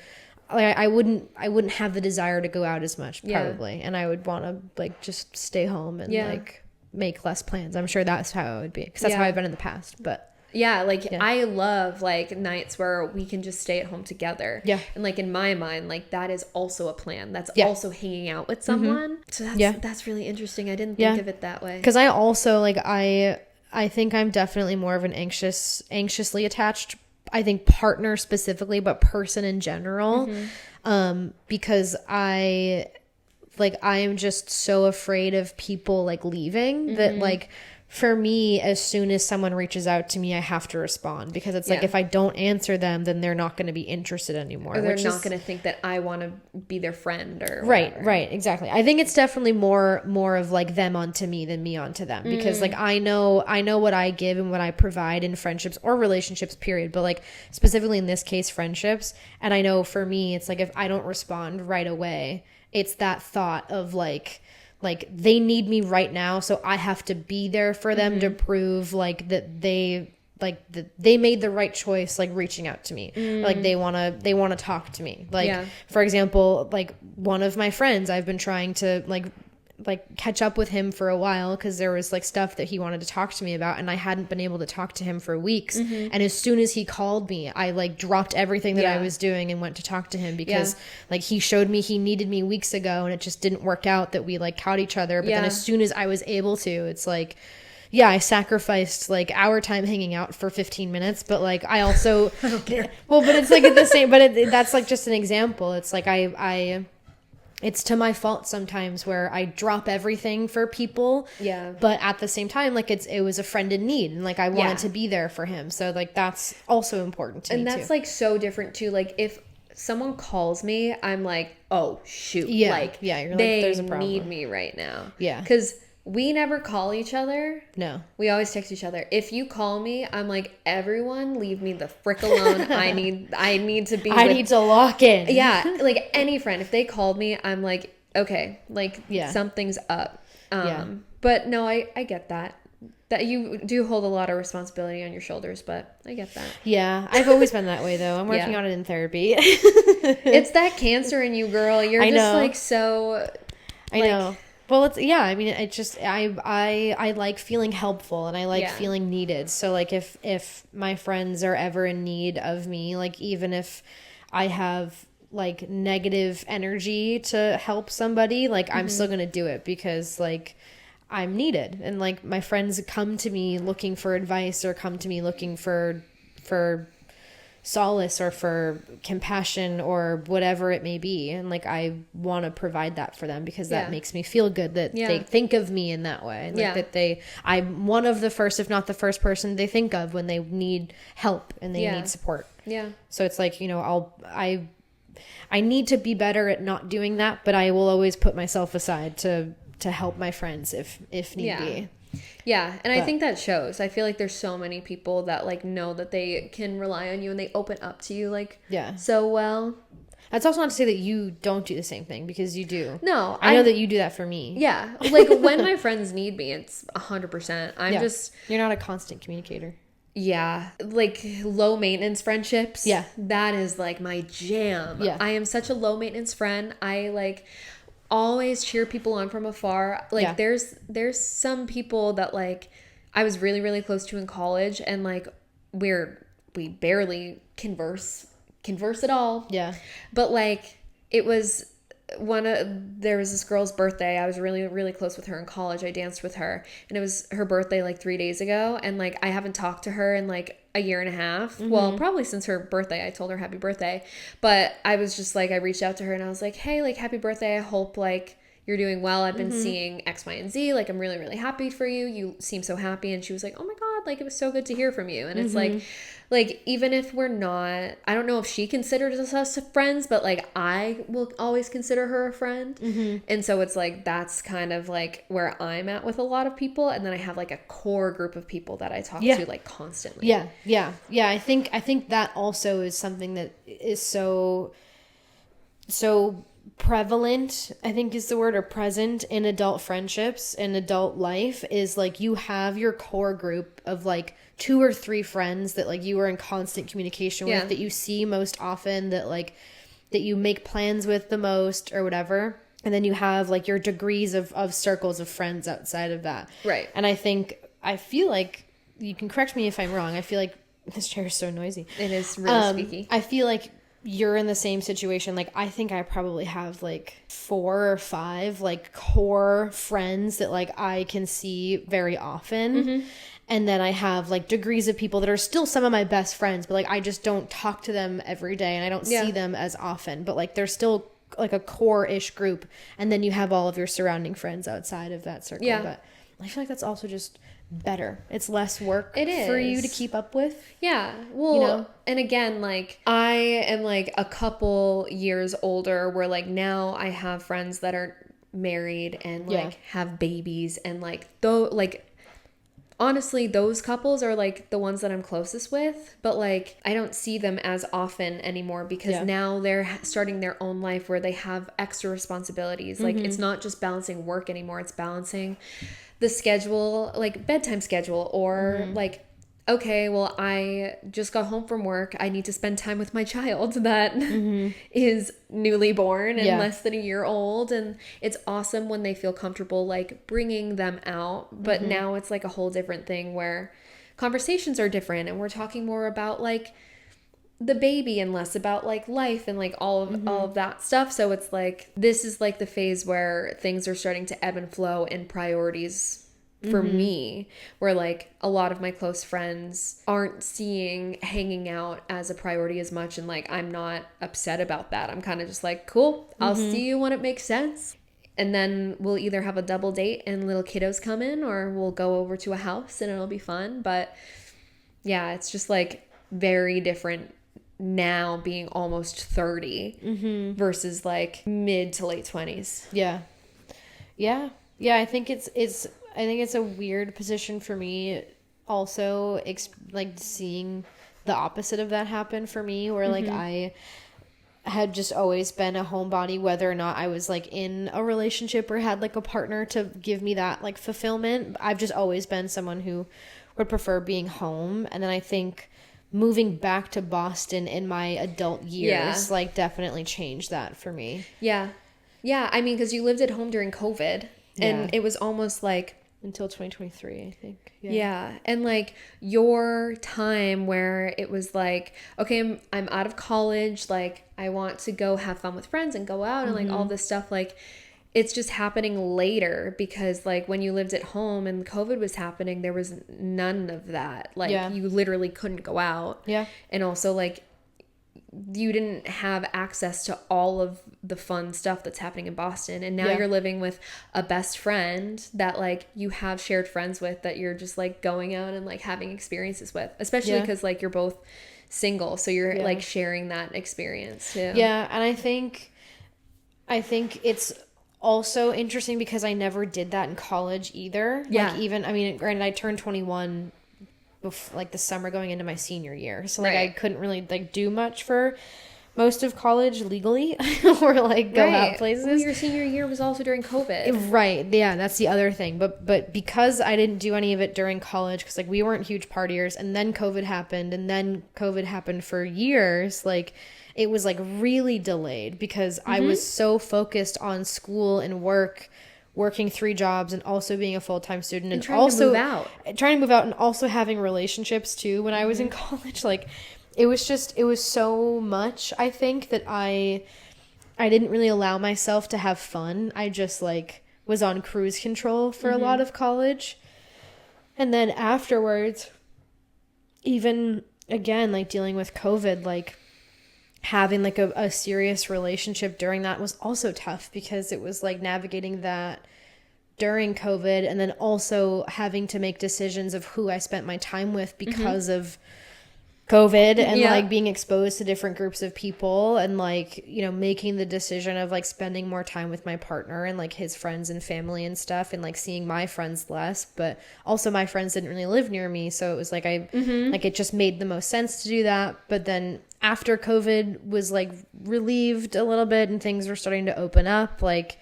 Like I wouldn't have the desire to go out as much probably, and I would want to like just stay home and like make less plans. I'm sure that's how it would be, because that's how I've been in the past, but. I love like nights where we can just stay at home together. And like in my mind, like that is also a plan. That's also hanging out with someone. So that's really interesting. I didn't think of it that way. Because I also like I think I'm definitely more of an anxiously attached, I think, partner specifically, but person in general. Because I am just so afraid of people like leaving that like, for me, as soon as someone reaches out to me, I have to respond, because it's like if I don't answer them, then they're not going to be interested anymore. Or they're not going to think that I want to be their friend or whatever. Right, exactly. I think it's definitely more of like them onto me than me onto them, because like I know what I give and what I provide in friendships or relationships, period. But like specifically in this case, friendships. And I know for me, it's like if I don't respond right away, it's that thought of like they need me right now, so I have to be there for them to prove like that they made the right choice, like reaching out to me, like they want to talk to me. Like for example, like one of my friends, I've been trying to like catch up with him for a while, because there was like stuff that he wanted to talk to me about, and I hadn't been able to talk to him for weeks. And as soon as he called me, I like dropped everything that I was doing and went to talk to him, because like he showed me he needed me weeks ago, and it just didn't work out that we like caught each other. But then as soon as I was able to, it's like I sacrificed like our time hanging out for 15 minutes, but like I also I don't care. Well, but it's like the same, but that's like just an example. It's like it's to my fault sometimes where I drop everything for people. But at the same time, like it was a friend in need, and like I wanted to be there for him. So like that's also important to me. And that's like so different too. Like if someone calls me, I'm like, oh shoot. You're they like, there's a problem. Need me right now. Because we never call each other. No. We always text each other. If you call me, I'm like, everyone leave me the frick alone. I need to be need to lock in. Yeah. Like any friend, if they called me, I'm like, okay, like something's up. But no, I get that. That you do hold a lot of responsibility on your shoulders, but I get that. Yeah. I've always been that way though. I'm working on it in therapy. It's that cancer in you, girl. You're just like so I know. Well, it's I mean, it just I like feeling helpful, and I like feeling needed. So like if my friends are ever in need of me, like even if I have like negative energy to help somebody, like I'm still gonna do it, because like I'm needed, and like my friends come to me looking for advice, or come to me looking for solace or for compassion or whatever it may be, and like I want to provide that for them, because that makes me feel good that they think of me in that way, like that I'm one of the first, if not the first person they think of when they need help and they need support. So it's like, I need to be better at not doing that, but I will always put myself aside to help my friends if need be. And I think that shows. I feel like there's so many people that like know that they can rely on you, and they open up to you like so well. That's also not to say that you don't do the same thing, because you do. No, I know that you do that for me. Yeah, like when my friends need me, it's 100%. I'm just you're not a constant communicator. Yeah, like low maintenance friendships. That is like my jam. I am such a low maintenance friend. I like always cheer people on from afar. Like there's some people that like I was really, really close to in college, and like we barely converse at all. Yeah. But like it was there was this girl's birthday. I was really, really close with her in college. I danced with her, and it was her birthday like 3 days ago. And like, I haven't talked to her in like a year and a half. Well, probably since her birthday. I told her happy birthday, but I was just like, I reached out to her and I was like, hey, like, happy birthday. I hope like you're doing well. I've been seeing X, Y, and Z. Like, I'm really, really happy for you. You seem so happy. And she was like, oh my God, like, it was so good to hear from you. And it's like, even if we're not, I don't know if she considers us friends, but like, I will always consider her a friend. And so it's like, that's kind of like where I'm at with a lot of people. And then I have like a core group of people that I talk to like constantly. Yeah. I think that also is something that is so prevalent, I think is the word, or present in adult friendships and adult life, is like you have your core group of like 2 or 3 friends that like you are in constant communication with, that you see most often, that like that you make plans with the most or whatever. And then you have like your degrees of circles of friends outside of that. Right. And I feel like, you can correct me if I'm wrong, I feel like this chair is so noisy. It is really squeaky. I feel like you're in the same situation. Like, I think I probably have like 4 or 5 like core friends that like I can see very often. And then I have like degrees of people that are still some of my best friends, but like I just don't talk to them every day and I don't see them as often, but like they're still like a core-ish group. And then you have all of your surrounding friends outside of that circle. But I feel like that's also just better. It's less work for you to keep up with. Yeah. Well, you know? And again, like, I am like a couple years older where like now I have friends that are married and like have babies, and like, though, like, honestly, those couples are like the ones that I'm closest with, but like I don't see them as often anymore because now they're starting their own life where they have extra responsibilities. Like, it's not just balancing work anymore. It's balancing the schedule, like bedtime schedule, or like, okay, well, I just got home from work. I need to spend time with my child that is newly born and less than a year old. And it's awesome when they feel comfortable, like, bringing them out. But now it's like a whole different thing where conversations are different and we're talking more about like the baby and less about like life and like all of that stuff. So it's like, this is like the phase where things are starting to ebb and flow in priorities for me, where like a lot of my close friends aren't seeing hanging out as a priority as much, and like I'm not upset about that. I'm kind of just like, cool, I'll see you when it makes sense. And then we'll either have a double date and little kiddos come in, or we'll go over to a house and it'll be fun. But yeah, it's just like very different now, being almost 30 versus like mid to late 20s. Yeah. I think it's a weird position for me also, like seeing the opposite of that happen for me, where like I had just always been a homebody, whether or not I was like in a relationship or had like a partner to give me that like fulfillment. I've just always been someone who would prefer being home. And then I think moving back to Boston in my adult years like definitely changed that for me. Yeah, I mean, because you lived at home during COVID, and it was almost like until 2023, I think. Yeah. And like your time where it was like, okay, I'm out of college, like I want to go have fun with friends and go out and like all this stuff, like it's just happening later, because like when you lived at home and COVID was happening, there was none of that. Like you literally couldn't go out. Yeah. And also like you didn't have access to all of the fun stuff that's happening in Boston. And now you're living with a best friend that like you have shared friends with, that you're just like going out and like having experiences with, especially because like you're both single. So you're like sharing that experience too. Yeah. And I think it's also interesting because I never did that in college either. Yeah. Like even, I mean, granted, I turned 21 like the summer going into my senior year, so like I couldn't really like do much for most of college legally or like go out places. Well, your senior year was also during COVID, right? Yeah, that's the other thing. But because I didn't do any of it during college, because like we weren't huge partiers, and then COVID happened, and then COVID happened for years, like it was like really delayed because I was so focused on school and work working 3 jobs and also being a full-time student and trying also to move out and also having relationships too when I was in college. Like it was so much, I think, that I didn't really allow myself to have fun. I just like was on cruise control for a lot of college. And then afterwards, even again, like dealing with COVID, like having like a serious relationship during that was also tough because it was like navigating that during COVID and then also having to make decisions of who I spent my time with because of COVID and like being exposed to different groups of people and like, you know, making the decision of like spending more time with my partner and like his friends and family and stuff and like seeing my friends less, but also my friends didn't really live near me. So it was like, like it just made the most sense to do that. But then after COVID was like relieved a little bit and things were starting to open up, like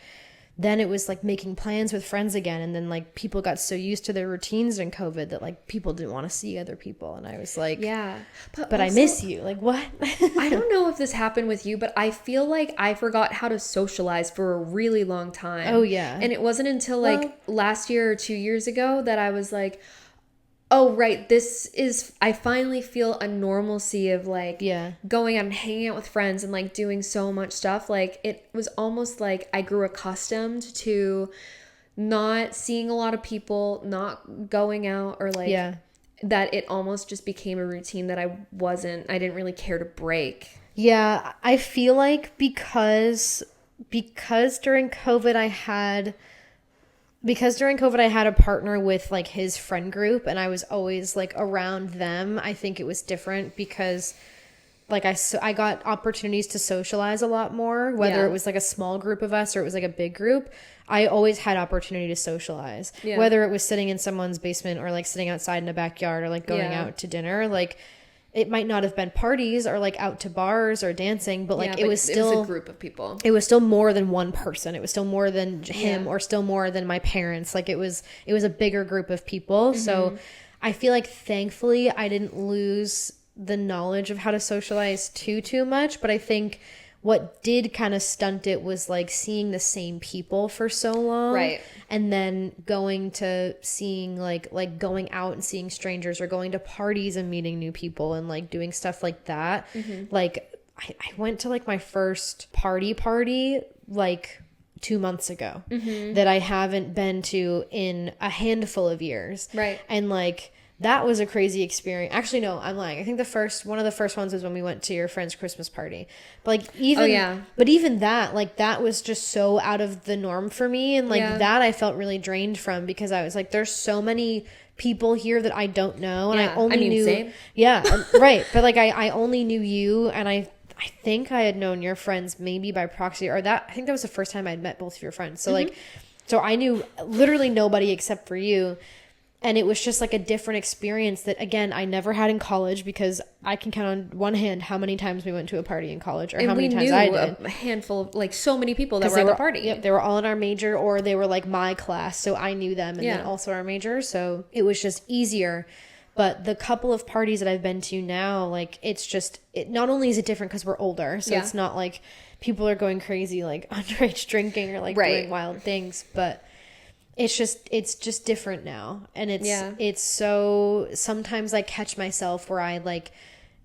then it was like making plans with friends again. And then like people got so used to their routines in COVID that like people didn't want to see other people. And I was like, yeah, but also, I miss you. Like what? I don't know if this happened with you, but I feel like I forgot how to socialize for a really long time. Oh yeah. And it wasn't until like last year or 2 years ago that I was like, oh, right, I finally feel a normalcy of like going out and hanging out with friends and like doing so much stuff. Like it was almost like I grew accustomed to not seeing a lot of people, not going out or like that it almost just became a routine that I didn't really care to break. Yeah, I feel like because during COVID I had a partner with like his friend group and I was always like around them. I think it was different because like I got opportunities to socialize a lot more, whether it was like a small group of us or it was like a big group. I always had opportunity to socialize, whether it was sitting in someone's basement or like sitting outside in a backyard or like going out to dinner. Like it might not have been parties or like out to bars or dancing, but like it was still a group of people. It was still more than one person. It was still more than him or still more than my parents. Like it was a bigger group of people. So I feel like thankfully I didn't lose the knowledge of how to socialize too much, but I think what did kind of stunt it was like seeing the same people for so long. Right. And then going to seeing like going out and seeing strangers or going to parties and meeting new people and like doing stuff like that. Like I went to like my first party like 2 months ago that I haven't been to in a handful of years. Right. And like that was a crazy experience. Actually, no, I'm lying. I think one of the first ones was when we went to your friend's Christmas party. But like even that, like that was just so out of the norm for me. And like that I felt really drained from because I was like, there's so many people here that I don't know. And I only knew. Same. Yeah. Right. But like I only knew you and I think I had known your friends maybe by proxy I think that was the first time I'd met both of your friends. So like, so I knew literally nobody except for you. And it was just like a different experience that, again, I never had in college because I can count on one hand how many times we went to a party in college or how many times I did. A handful of, like, so many people that were at the party. Yep, they were all in our major or they were like my class. So I knew them and then also our major. So it was just easier. But the couple of parties that I've been to now, like, it's just, not only is it different because we're older. So it's not like people are going crazy, like underage drinking or like doing wild things. But it's just different now. And it's so, sometimes I catch myself where I like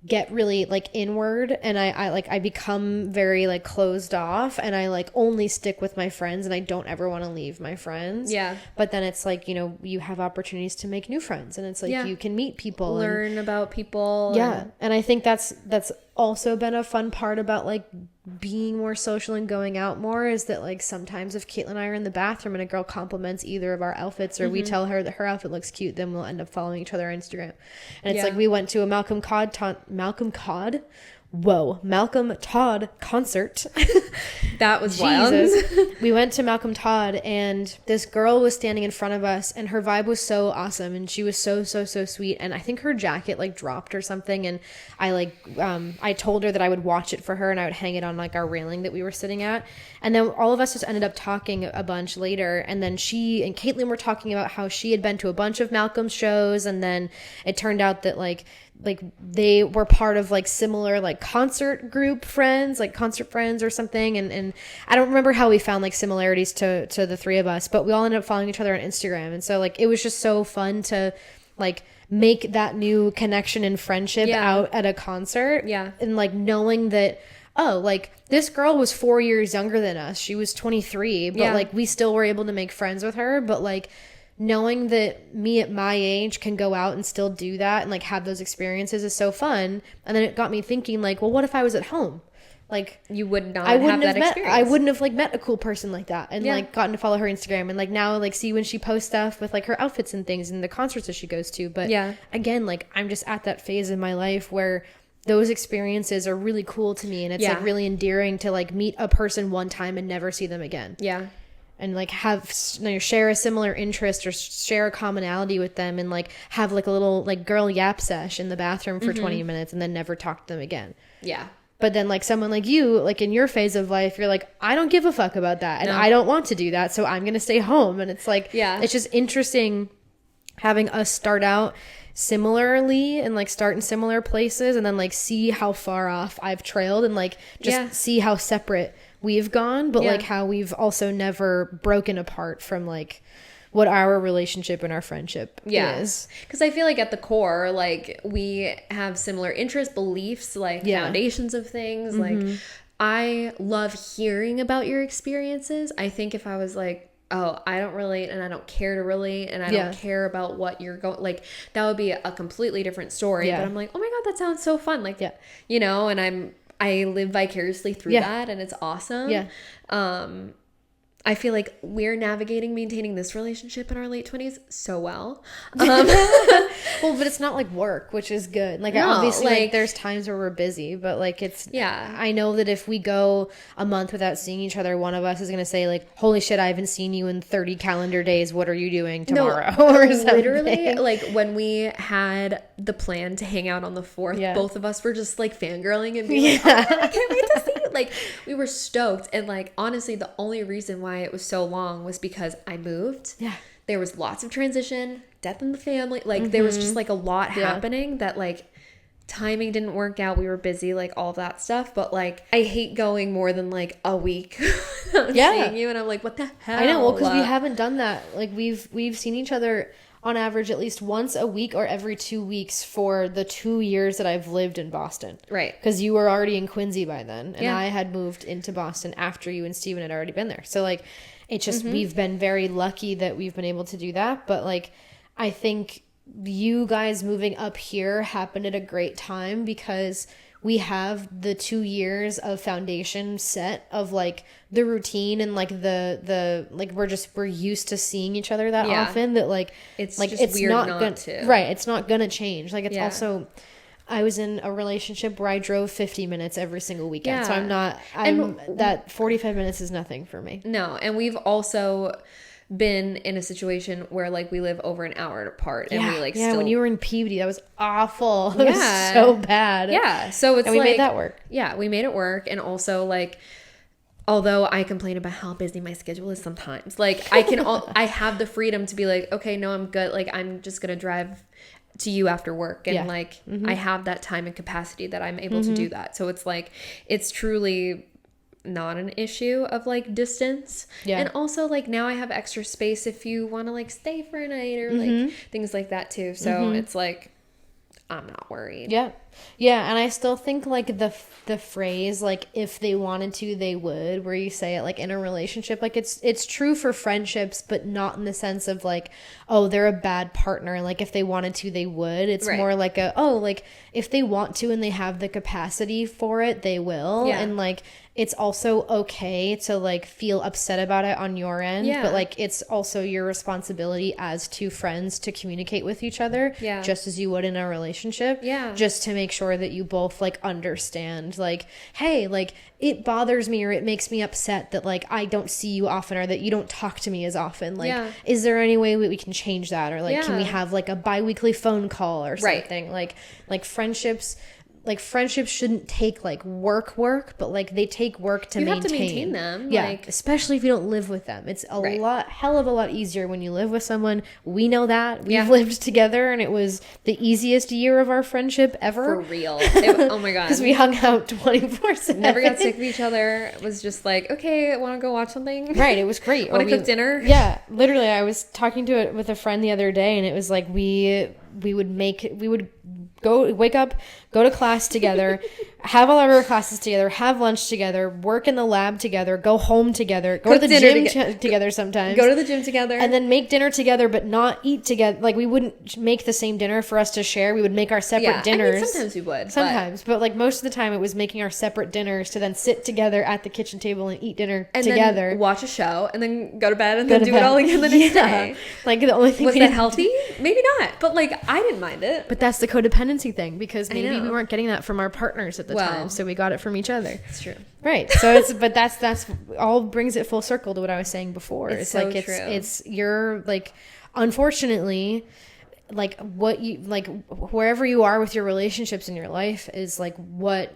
get really like inward and I become very like closed off and I like only stick with my friends and I don't ever want to leave my friends. Yeah. But then it's like, you know, you have opportunities to make new friends and it's like you can meet people, learn about people. Yeah. And I think that's also been a fun part about like being more social and going out more is that like sometimes if Caitlin and I are in the bathroom and a girl compliments either of our outfits or we tell her that her outfit looks cute, then we'll end up following each other on Instagram. And it's like we went to a Malcolm Todd concert. That was wild. We went to Malcolm Todd and this girl was standing in front of us and her vibe was so awesome and she was so sweet and I think her jacket like dropped or something and I told her that I would watch it for her and I would hang it on like our railing that we were sitting at and then all of us just ended up talking a bunch later and then she and Caitlin were talking about how she had been to a bunch of Malcolm's shows and then it turned out that like they were part of like similar like concert group friends, like concert friends or something, and I don't remember how we found like similarities to the three of us, but we all ended up following each other on Instagram, and so like it was just so fun to like make that new connection and friendship out at a concert, and like knowing that, oh, like this girl was 4 years younger than us, she was 23, but like we still were able to make friends with her, but like knowing that me at my age can go out and still do that and like have those experiences is so fun. And then it got me thinking like, well, what if I was at home? Like you would not have that experience. I wouldn't have like met a cool person like that and like gotten to follow her Instagram and like now like see when she posts stuff with like her outfits and things and the concerts that she goes to. But again, like I'm just at that phase in my life where those experiences are really cool to me, and it's like really endearing to like meet a person one time and never see them again. And like have, you know, share a similar interest or share a commonality with them, and like have like a little like girl yap sesh in the bathroom for 20 minutes and then never talk to them again. But then like someone like you, like in your phase of life, you're like, I don't give a fuck about that, and I don't want to do that, so I'm gonna stay home. And it's like, it's just interesting having us start out similarly and like start in similar places and then like see how far off I've trailed and like just see how separate we've gone, but like how we've also never broken apart from like what our relationship and our friendship is. Because I feel like at the core, like we have similar interests, beliefs, like foundations of things. Like I love hearing about your experiences. I think if I was like, oh, I don't relate and I don't care to relate and I don't care about what you're going, like that would be a completely different story. But I'm like, oh my God, that sounds so fun. Like, you know, and I live vicariously through that, and it's awesome. I feel like we're maintaining this relationship in our late 20s so well. Well, but it's not like work, which is good. Like obviously like there's times where we're busy, but like it's I know that if we go a month without seeing each other, one of us is going to say like, holy shit, I haven't seen you in 30 calendar days. What are you doing tomorrow? Or literally like when we had the plan to hang out on the 4th, both of us were just like fangirling and being like, oh, I can't wait to see you. Like we were stoked. And like honestly, the only reason why it was so long was because I moved. There was lots of transition, death in the family. Like there was just like a lot happening that like timing didn't work out. We were busy, like all of that stuff. But like I hate going more than like a week without seeing you. And I'm like, what the hell? I know, well, because we haven't done that. Like we've seen each other on average at least once a week or every 2 weeks for the 2 years that I've lived in Boston. Right. Because you were already in Quincy by then. And I had moved into Boston after you and Steven had already been there. So like it's just we've been very lucky that we've been able to do that. But like I think you guys moving up here happened at a great time because we have the 2 years of foundation set of like the routine and like the like we're used to seeing each other that often that like it's like just it's weird not not to. Right, it's not gonna change. Like it's also I was in a relationship where I drove 50 minutes every single weekend. So that 45 minutes is nothing for me. No, and we've also been in a situation where like we live over an hour apart and we like still... when you were in Peabody, that was awful. It was so bad. So it's and we like, made that work. We made it work. And also like although I complain about how busy my schedule is sometimes, like I have the freedom to be like, okay, no, I'm good, like I'm just gonna drive to you after work, and like I have that time and capacity that I'm able to do that. So it's like it's truly not an issue of like distance. And also like now I have extra space if you want to like stay for a night or like things like that too. So it's like I'm not worried. And I still think like the phrase like if they wanted to they would, where you say it like in a relationship, like it's true for friendships, but not in the sense of like, oh, they're a bad partner, like if they wanted to they would. It's more like like if they want to and they have the capacity for it, they will. And like it's also okay to like feel upset about it on your end, but like it's also your responsibility as two friends to communicate with each other just as you would in a relationship, just to make sure that you both like understand like, hey, like it bothers me or it makes me upset that like I don't see you often or that you don't talk to me as often, like is there any way we can change that, or like can we have like a bi-weekly phone call or something. Like friendships, like friendships shouldn't take like work, but like they take work to maintain. You have to maintain them. Yeah, like, especially if you don't live with them. It's a hell of a lot easier when you live with someone. We know that. We've lived together, and it was the easiest year of our friendship ever. For real. Oh my God. Because we hung out 24/7. Never got sick of each other. It was just like, okay, want to go watch something? Right. It was great. Want to cook dinner? Yeah. Literally, I was talking to it with a friend the other day, and it was like we would go wake up, go to class together, have all of our classes together, have lunch together, work in the lab together, go home together, go to the gym together sometimes. Go to the gym together. And then make dinner together, but not eat together. Like, we wouldn't make the same dinner for us to share. We would make our separate dinners. I mean, sometimes we would. Sometimes. But like most of the time, it was making our separate dinners to then sit together at the kitchen table and eat dinner together. Then watch a show, and then go to bed, and then do it all again the next day. Like, the only thing was that healthy? Maybe not. But like, I didn't mind it. But that's the codependency thing, because maybe we weren't getting that from our partners at the time, so we got it from each other. It's true. Right. So but that's all brings it full circle to what I was saying before. It's so like true. It's you're like, unfortunately, like what you like wherever you are with your relationships in your life is like what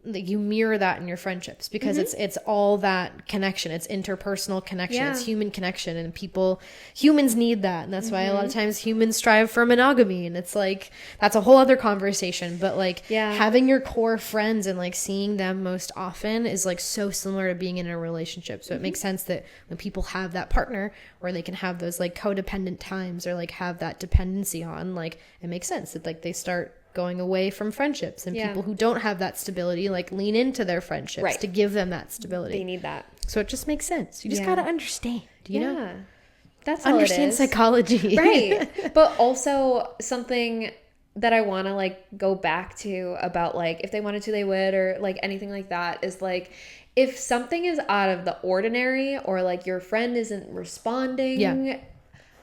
you mirror that in your friendships, because it's all that connection. It's interpersonal connection. It's human connection, and humans need that. And that's why a lot of times humans strive for monogamy, and it's like, that's a whole other conversation. But like having your core friends and like seeing them most often is like so similar to being in a relationship. So it makes sense that when people have that partner, or they can have those like codependent times, or like have that dependency on, like, it makes sense that like they start going away from friendships, and people who don't have that stability like lean into their friendships to give them that stability. They need that. So it just makes sense. You just gotta understand, you know? That's all understand it is. Psychology. Right. But also something that I want to like go back to about like, if they wanted to, they would, or like anything like that, is like, if something is out of the ordinary, or like your friend isn't responding,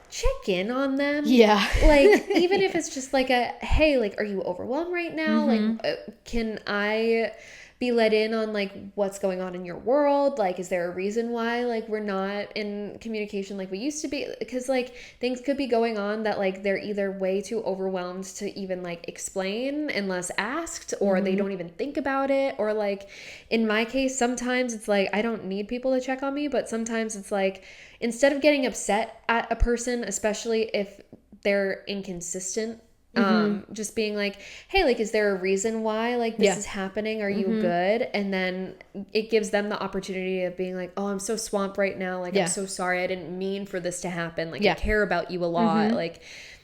check in on them. Yeah. Like, even if it's just like hey, like, are you overwhelmed right now? Like, can I be let in on like what's going on in your world? Like, is there a reason why like we're not in communication like we used to be? Because like things could be going on that like they're either way too overwhelmed to even like explain unless asked, or they don't even think about it. Or like in my case, sometimes it's like I don't need people to check on me, but sometimes it's like, instead of getting upset at a person, especially if they're inconsistent, just being like, hey, like, is there a reason why like this is happening? Are you good? And then it gives them the opportunity of being like, oh, I'm so swamped right now. Like, I'm so sorry. I didn't mean for this to happen. Like, I care about you a lot. Like,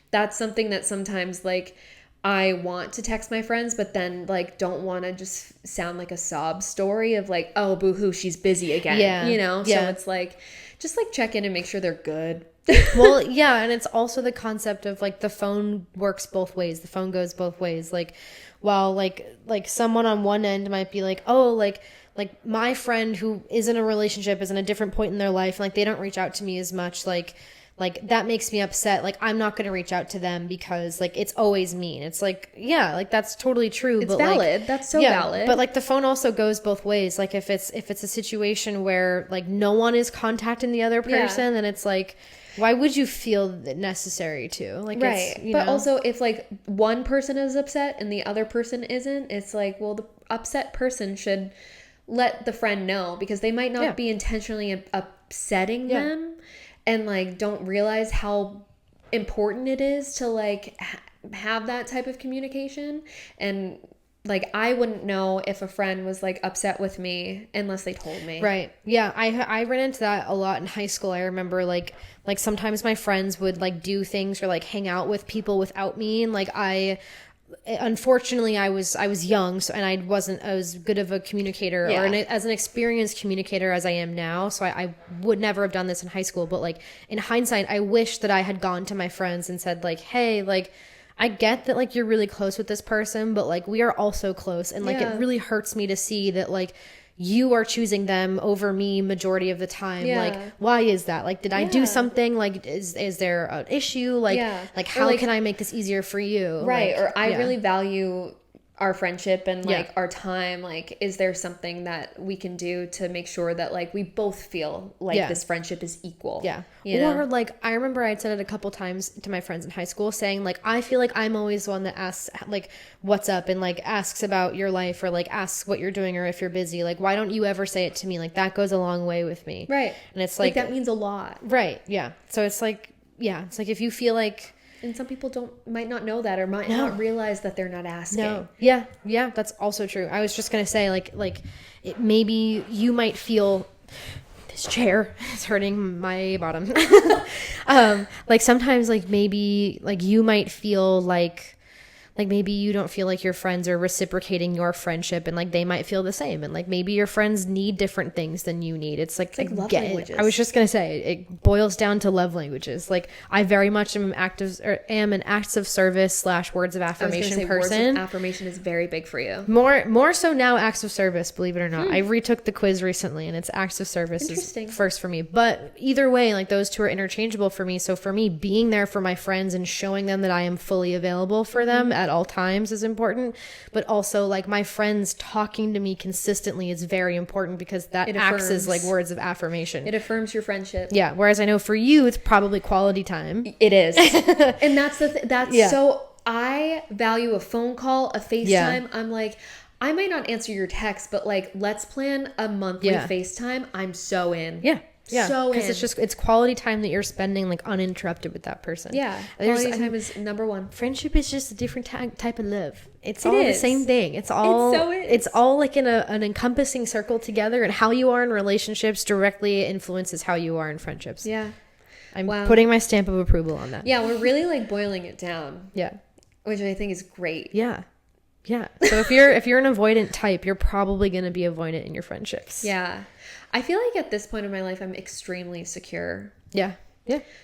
that's something that sometimes like I want to text my friends, but then like don't want to just sound like a sob story of like, oh, boo-hoo, she's busy again, you know? So it's like, just like check in and make sure they're good. Well, yeah. And it's also the concept of like the phone works both ways. The phone goes both ways. Like, while like someone on one end might be like, oh, like my friend who is in a relationship is in a different point in their life, and like they don't reach out to me as much, like that makes me upset. Like, I'm not going to reach out to them because like it's always mean. It's like, yeah, like that's totally true. It's valid. Like, that's so valid. But like the phone also goes both ways. Like if it's a situation where like no one is contacting the other person, then it's like, why would you feel necessary to? Like, right. But also if like one person is upset and the other person isn't, it's like, well, the upset person should let the friend know, because they might not be intentionally upsetting them, and like don't realize how important it is to like have that type of communication. And like I wouldn't know if a friend was like upset with me unless they told me. Right. Yeah, I ran into that a lot in high school. I remember like sometimes my friends would like do things or like hang out with people without me, and like unfortunately I was young, so, and I wasn't as good of a communicator or as an experienced communicator as I am now, so I would never have done this in high school. But like in hindsight, I wish that I had gone to my friends and said like, hey, like I get that like you're really close with this person, but like we are also close, and like it really hurts me to see that like you are choosing them over me majority of the time. Like, why is that? Like, did I do something? Like, is there an issue? Like, like how can I make this easier for you? Right. Like, or I really value our friendship and like our time, like is there something that we can do to make sure that like we both feel like this friendship is equal? Or like I remember I'd said it a couple times to my friends in high school saying like I feel like I'm always the one that asks like what's up and like asks about your life or like asks what you're doing or if you're busy, like why don't you ever say it to me? Like that goes a long way with me, right? And it's like that means a lot, right? So it's like it's like if you feel like, and some people might not know that or might not realize that they're not asking. Yeah, that's also true. I was just gonna say like maybe you might feel, this chair is hurting my bottom. Like sometimes like maybe like you might feel like maybe you don't feel like your friends are reciprocating your friendship, and like they might feel the same, and like maybe your friends need different things than you need. It's like love languages. I was just gonna say it boils down to love languages. Like I very much am an acts of service / words of affirmation person. Words of affirmation is very big for you. More so now acts of service, believe it or not. I retook the quiz recently and it's acts of service is first for me. But either way, like those two are interchangeable for me. So for me, being there for my friends and showing them that I am fully available for them at all times is important, but also like my friends talking to me consistently is very important because that acts as like words of affirmation. It affirms your friendship. Yeah, whereas I know for you it's probably quality time. It is. And that's so I value a phone call, a FaceTime. I'm like, I might not answer your text, but like let's plan a monthly FaceTime. I'm so in. So because it's quality time that you're spending like uninterrupted with that person. Quality time is number one. Friendship is just a different type of love. It's all the same thing. It's all like in an encompassing circle together, and how you are in relationships directly influences how you are in friendships. I'm putting my stamp of approval on that. We're really like boiling it down. Which I think is great. So if you're an avoidant type, you're probably going to be avoidant in your friendships. I feel like at this point in my life, I'm extremely secure. Yeah.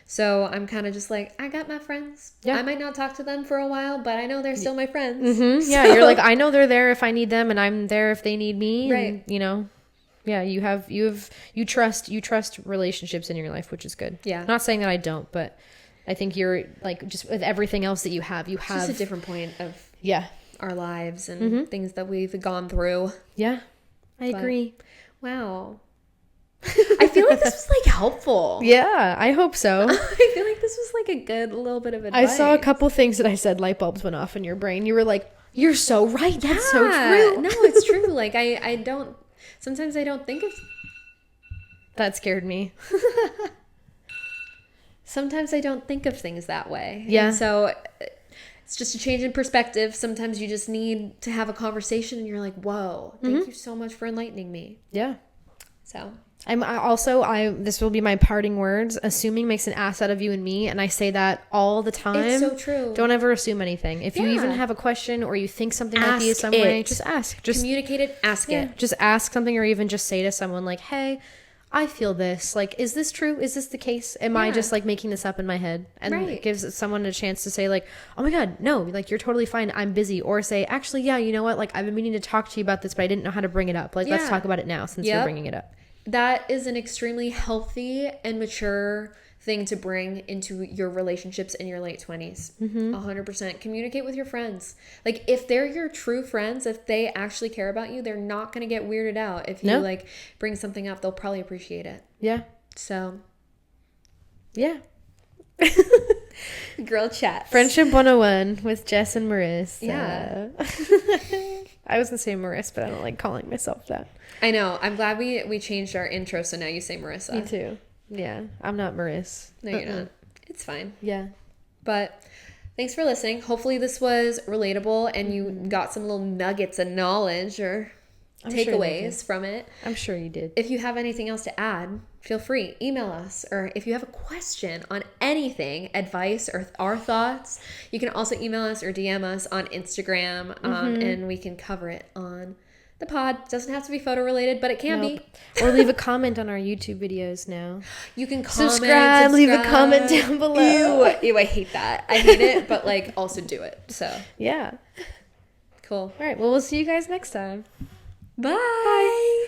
So I'm kind of just like, I got my friends. I might not talk to them for a while, but I know they're still my friends. So. You're like, I know they're there if I need them, and I'm there if they need me. Right. And, you trust relationships in your life, which is good. Not saying that I don't, but I think you're like, just with everything else that you have it's just a different point of our lives and things that we've gone through. I agree. Wow. I feel like this was like helpful. I hope so. I feel like this was like a good little bit of advice. I saw a couple things that I said, light bulbs went off in your brain. You were like, you're so right. That's so true. No, it's true. Like sometimes I don't think of. That scared me. Sometimes I don't think of things that way. And so it's just a change in perspective. Sometimes you just need to have a conversation and you're like, whoa, thank you so much for enlightening me. So this will be my parting words. Assuming makes an ass out of you and me. And I say that all the time. It's so true. Don't ever assume anything. If you even have a question or you think something might be some way, just ask. Just communicate it. Ask it. Just ask something, or even just say to someone like, hey, I feel this. Like, is this true? Is this the case? Am I just like making this up in my head? And it gives someone a chance to say like, oh my God, no, like you're totally fine. I'm busy. Or say, actually, you know what? Like I've been meaning to talk to you about this, but I didn't know how to bring it up. Like, let's talk about it now since you're bringing it up. That is an extremely healthy and mature thing to bring into your relationships in your late 20s. 100%. Communicate with your friends. Like if they're your true friends, if they actually care about you, they're not going to get weirded out. If you like bring something up, they'll probably appreciate it. So girl chat. Friendship 101 with Jess and Marissa. I was going to say Marissa, but I don't like calling myself that. I know. I'm glad we changed our intro, so now you say Marissa. Me too. Yeah, I'm not Marissa. No, you're not. It's fine. But thanks for listening. Hopefully this was relatable and you got some little nuggets of knowledge or takeaways from it. I'm sure you did. If you have anything else to add, feel free. Email us. Or if you have a question on anything, advice or our thoughts, you can also email us or DM us on Instagram and we can cover it on the pod. Doesn't have to be photo related, but it can be. Or leave a comment on our YouTube videos now. You can comment, subscribe, leave a comment down below. Ew, I hate that. I hate it, but like also do it. So cool. All right, well, we'll see you guys next time. Bye.